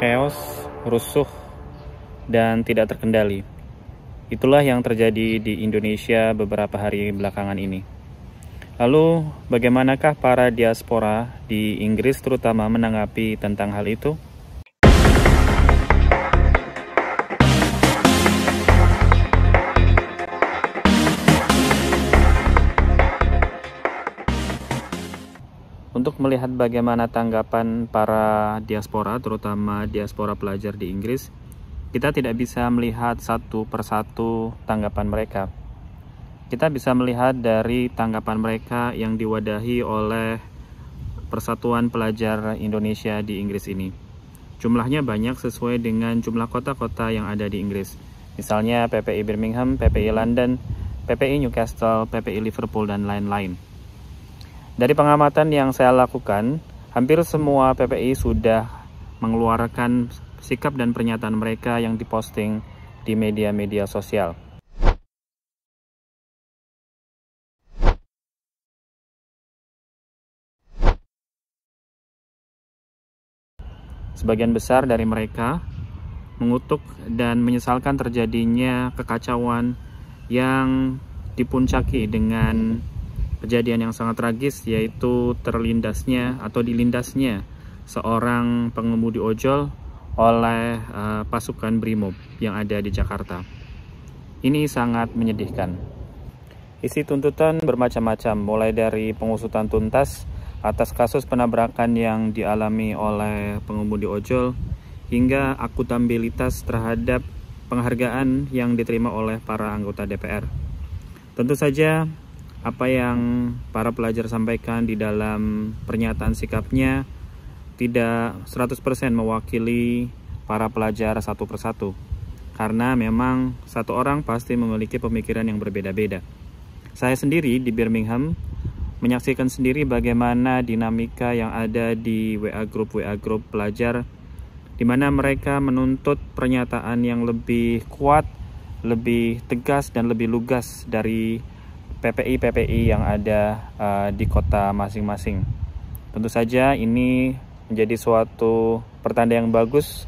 Chaos, rusuh, dan tidak terkendali. Itulah yang terjadi di Indonesia beberapa hari belakangan ini. Lalu, bagaimanakah para diaspora di Inggris terutama menanggapi tentang hal itu? Untuk melihat bagaimana tanggapan para diaspora, terutama diaspora pelajar di Inggris, kita tidak bisa melihat satu persatu tanggapan mereka. Kita bisa melihat dari tanggapan mereka yang diwadahi oleh Persatuan Pelajar Indonesia di Inggris ini. Jumlahnya banyak sesuai dengan jumlah kota-kota yang ada di Inggris. Misalnya PPI Birmingham, PPI London, PPI Newcastle, PPI Liverpool, dan lain-lain. Dari pengamatan yang saya lakukan, hampir semua PPI sudah mengeluarkan sikap dan pernyataan mereka yang diposting di media-media sosial. Sebagian besar dari mereka mengutuk dan menyesalkan terjadinya kekacauan yang dipuncaki dengan kejadian yang sangat tragis, yaitu dilindasnya seorang pengemudi ojol oleh pasukan Brimob yang ada di Jakarta. Ini sangat menyedihkan. Isi tuntutan bermacam-macam, mulai dari pengusutan tuntas atas kasus penabrakan yang dialami oleh pengemudi ojol, hingga akuntabilitas terhadap penghargaan yang diterima oleh para anggota DPR. Tentu saja apa yang para pelajar sampaikan di dalam pernyataan sikapnya tidak 100% mewakili para pelajar satu persatu, karena memang satu orang pasti memiliki pemikiran yang berbeda-beda. Saya sendiri di Birmingham menyaksikan sendiri bagaimana dinamika yang ada di WA grup pelajar, di mana mereka menuntut pernyataan yang lebih kuat, lebih tegas, dan lebih lugas dari PPI yang ada di kota masing-masing. Tentu saja ini menjadi suatu pertanda yang bagus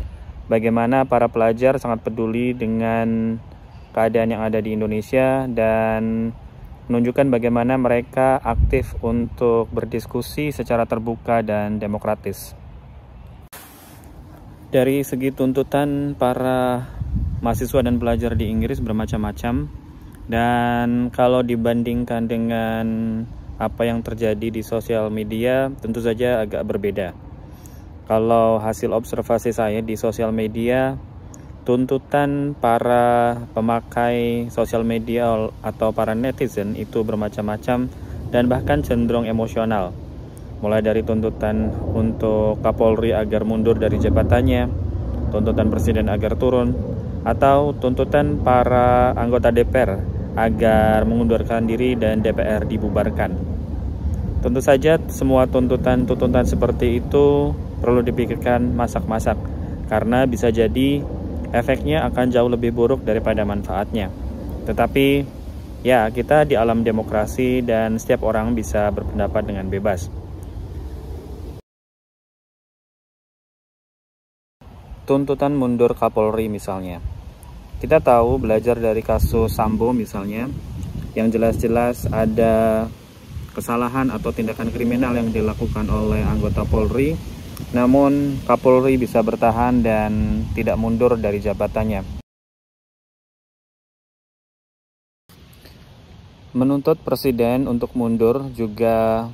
bagaimana para pelajar sangat peduli dengan keadaan yang ada di Indonesia dan menunjukkan bagaimana mereka aktif untuk berdiskusi secara terbuka dan demokratis. Dari segi tuntutan para mahasiswa dan pelajar di Inggris bermacam-macam. Dan kalau dibandingkan dengan apa yang terjadi di sosial media, tentu saja agak berbeda. Kalau hasil observasi saya di sosial media, tuntutan para pemakai sosial media atau para netizen itu bermacam-macam dan bahkan cenderung emosional. Mulai dari tuntutan untuk Kapolri agar mundur dari jabatannya, tuntutan Presiden agar turun, atau tuntutan para anggota DPR agar mengundurkan diri dan DPR dibubarkan. Tentu saja semua tuntutan seperti itu perlu dipikirkan masak-masak, karena bisa jadi efeknya akan jauh lebih buruk daripada manfaatnya. Tetapi ya, kita di alam demokrasi dan setiap orang bisa berpendapat dengan bebas. Tuntutan mundur Kapolri misalnya. Kita tahu belajar dari kasus Sambo misalnya, yang jelas-jelas ada kesalahan atau tindakan kriminal yang dilakukan oleh anggota Polri, namun Kapolri bisa bertahan dan tidak mundur dari jabatannya. Menuntut presiden untuk mundur juga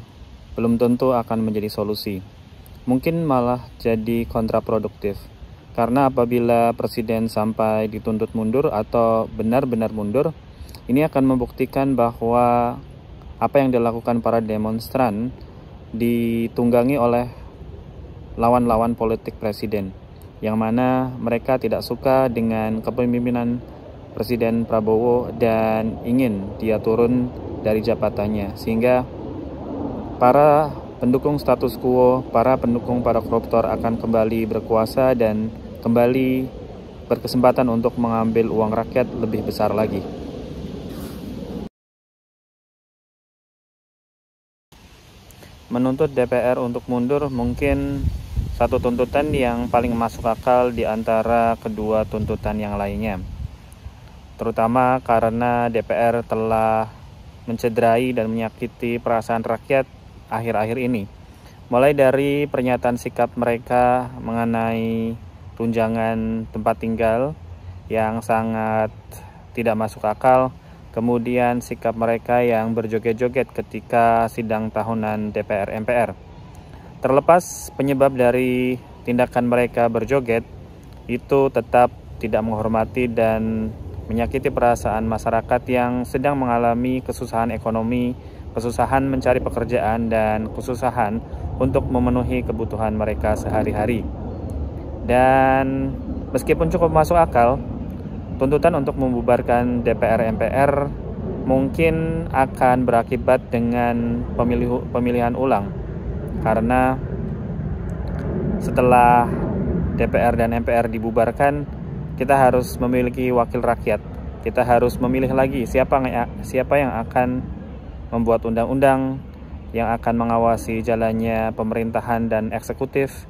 belum tentu akan menjadi solusi. Mungkin malah jadi kontraproduktif. Karena apabila presiden sampai dituntut mundur atau benar-benar mundur, ini akan membuktikan bahwa apa yang dilakukan para demonstran ditunggangi oleh lawan-lawan politik presiden, yang mana mereka tidak suka dengan kepemimpinan Presiden Prabowo dan ingin dia turun dari jabatannya, sehingga para pendukung status quo, para pendukung para koruptor akan kembali berkuasa dan kembali berkesempatan untuk mengambil uang rakyat lebih besar lagi. Menuntut DPR untuk mundur mungkin satu tuntutan yang paling masuk akal di antara kedua tuntutan yang lainnya. Terutama karena DPR telah mencederai dan menyakiti perasaan rakyat akhir-akhir ini. Mulai dari pernyataan sikap mereka mengenai tunjangan tempat tinggal yang sangat tidak masuk akal, kemudian sikap mereka yang berjoget-joget ketika sidang tahunan DPR MPR. Terlepas penyebab dari tindakan mereka berjoget, itu tetap tidak menghormati dan menyakiti perasaan masyarakat yang sedang mengalami kesusahan ekonomi, kesusahan mencari pekerjaan, dan kesusahan untuk memenuhi kebutuhan mereka sehari-hari. Dan meskipun cukup masuk akal, tuntutan untuk membubarkan DPR MPR mungkin akan berakibat dengan pemilihan ulang, karena setelah DPR dan MPR dibubarkan, kita harus memiliki wakil rakyat. Kita harus memilih lagi siapa yang akan membuat undang-undang, yang akan mengawasi jalannya pemerintahan dan eksekutif,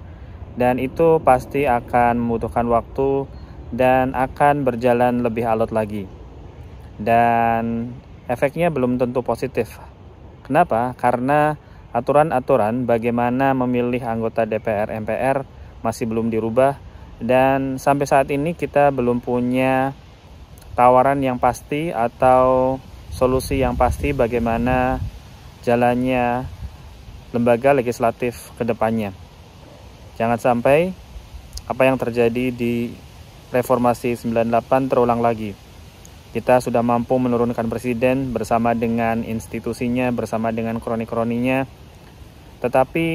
dan itu pasti akan membutuhkan waktu dan akan berjalan lebih alot lagi. Dan efeknya belum tentu positif. Kenapa? Karena aturan-aturan bagaimana memilih anggota DPR MPR masih belum dirubah, dan sampai saat ini kita belum punya tawaran yang pasti atau solusi yang pasti bagaimana jalannya lembaga legislatif ke depannya. Jangan sampai apa yang terjadi di Reformasi 98 terulang lagi. Kita sudah mampu menurunkan presiden bersama dengan institusinya, bersama dengan kroni-kroninya. Tetapi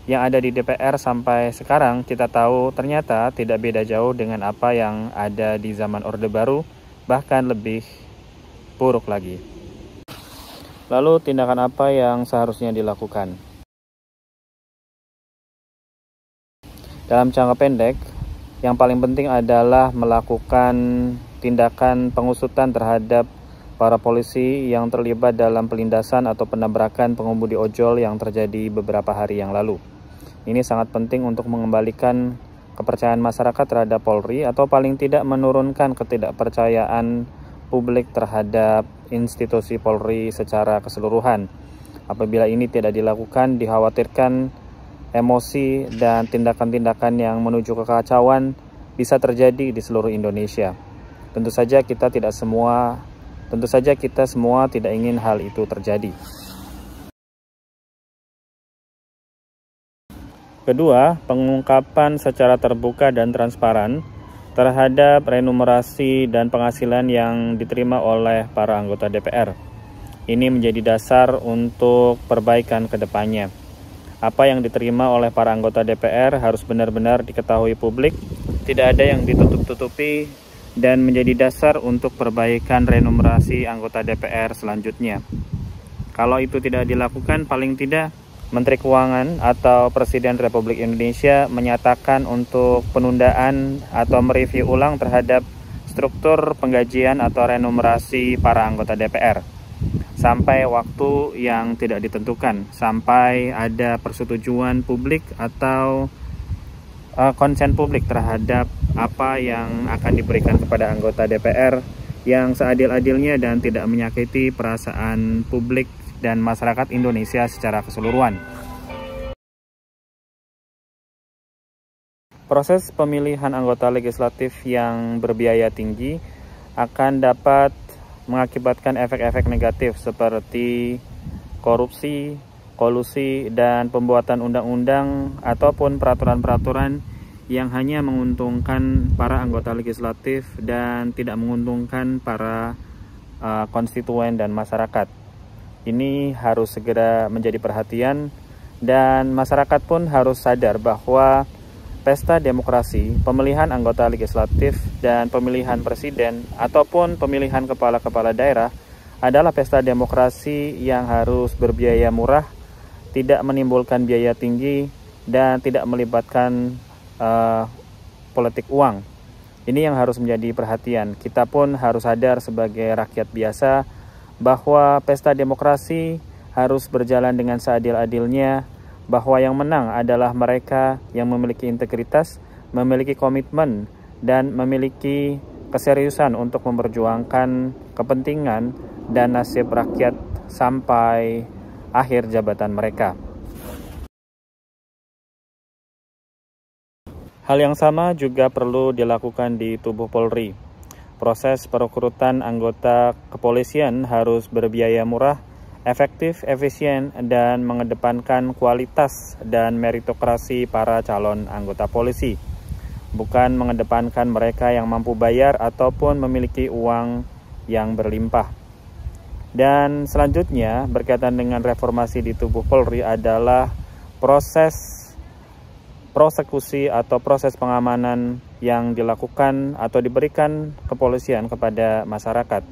yang ada di DPR sampai sekarang kita tahu ternyata tidak beda jauh dengan apa yang ada di zaman Orde Baru, bahkan lebih buruk lagi. Lalu tindakan apa yang seharusnya dilakukan? Dalam jangka pendek, yang paling penting adalah melakukan tindakan pengusutan terhadap para polisi yang terlibat dalam pelindasan atau penabrakan pengemudi ojol yang terjadi beberapa hari yang lalu. Ini sangat penting untuk mengembalikan kepercayaan masyarakat terhadap Polri, atau paling tidak menurunkan ketidakpercayaan publik terhadap institusi Polri secara keseluruhan. Apabila ini tidak dilakukan, dikhawatirkan emosi dan tindakan-tindakan yang menuju kekacauan bisa terjadi di seluruh Indonesia. Tentu saja kita semua tidak ingin hal itu terjadi. Kedua, pengungkapan secara terbuka dan transparan terhadap remunerasi dan penghasilan yang diterima oleh para anggota DPR. Ini menjadi dasar untuk perbaikan ke depannya. Apa yang diterima oleh para anggota DPR harus benar-benar diketahui publik, tidak ada yang ditutup-tutupi, dan menjadi dasar untuk perbaikan remunerasi anggota DPR selanjutnya. Kalau itu tidak dilakukan, paling tidak Menteri Keuangan atau Presiden Republik Indonesia menyatakan untuk penundaan atau mereview ulang terhadap struktur penggajian atau remunerasi para anggota DPR sampai waktu yang tidak ditentukan, sampai ada persetujuan publik atau konsen publik terhadap apa yang akan diberikan kepada anggota DPR yang seadil-adilnya dan tidak menyakiti perasaan publik dan masyarakat Indonesia secara keseluruhan. Proses pemilihan anggota legislatif yang berbiaya tinggi akan dapat mengakibatkan efek-efek negatif seperti korupsi, kolusi, dan pembuatan undang-undang ataupun peraturan-peraturan yang hanya menguntungkan para anggota legislatif dan tidak menguntungkan para konstituen dan masyarakat. Ini harus segera menjadi perhatian, dan masyarakat pun harus sadar bahwa pesta demokrasi, pemilihan anggota legislatif, dan pemilihan presiden ataupun pemilihan kepala-kepala daerah adalah pesta demokrasi yang harus berbiaya murah tidak menimbulkan biaya tinggi, dan tidak melibatkan politik uang. Ini yang harus menjadi perhatian. Kita pun harus sadar sebagai rakyat biasa bahwa pesta demokrasi harus berjalan dengan seadil-adilnya, bahwa yang menang adalah mereka yang memiliki integritas, memiliki komitmen, dan memiliki keseriusan untuk memperjuangkan kepentingan dan nasib rakyat sampai akhir jabatan mereka. Hal yang sama juga perlu dilakukan di tubuh Polri. Proses perekrutan anggota kepolisian harus berbiaya murah, efektif, efisien, dan mengedepankan kualitas dan meritokrasi para calon anggota polisi, bukan mengedepankan mereka yang mampu bayar ataupun memiliki uang yang berlimpah. Dan selanjutnya berkaitan dengan reformasi di tubuh Polri adalah proses prosekusi atau proses pengamanan yang dilakukan atau diberikan kepolisian kepada masyarakat.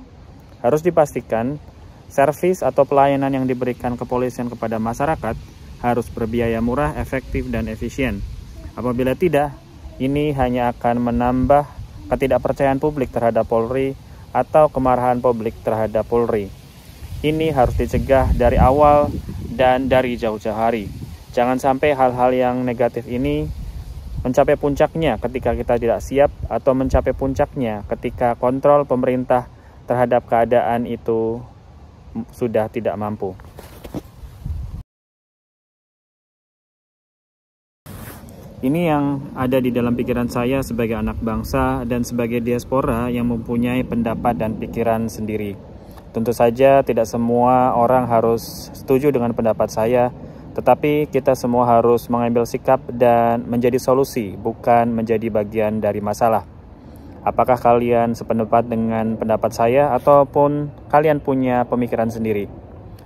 Harus dipastikan servis atau pelayanan yang diberikan kepolisian kepada masyarakat harus berbiaya murah, efektif, dan efisien. Apabila tidak, ini hanya akan menambah ketidakpercayaan publik terhadap Polri atau kemarahan publik terhadap Polri. Ini harus dicegah dari awal dan dari jauh-jauh hari. Jangan sampai hal-hal yang negatif ini mencapai puncaknya ketika kita tidak siap, atau mencapai puncaknya ketika kontrol pemerintah terhadap keadaan itu sudah tidak mampu. Ini yang ada di dalam pikiran saya sebagai anak bangsa dan sebagai diaspora yang mempunyai pendapat dan pikiran sendiri. Tentu saja tidak semua orang harus setuju dengan pendapat saya, tetapi kita semua harus mengambil sikap dan menjadi solusi, bukan menjadi bagian dari masalah. Apakah kalian sependapat dengan pendapat saya ataupun kalian punya pemikiran sendiri?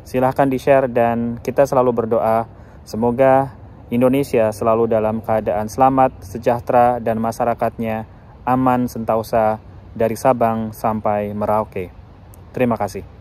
Silahkan di-share dan kita selalu berdoa semoga Indonesia selalu dalam keadaan selamat, sejahtera, dan masyarakatnya aman sentausa dari Sabang sampai Merauke. Terima kasih.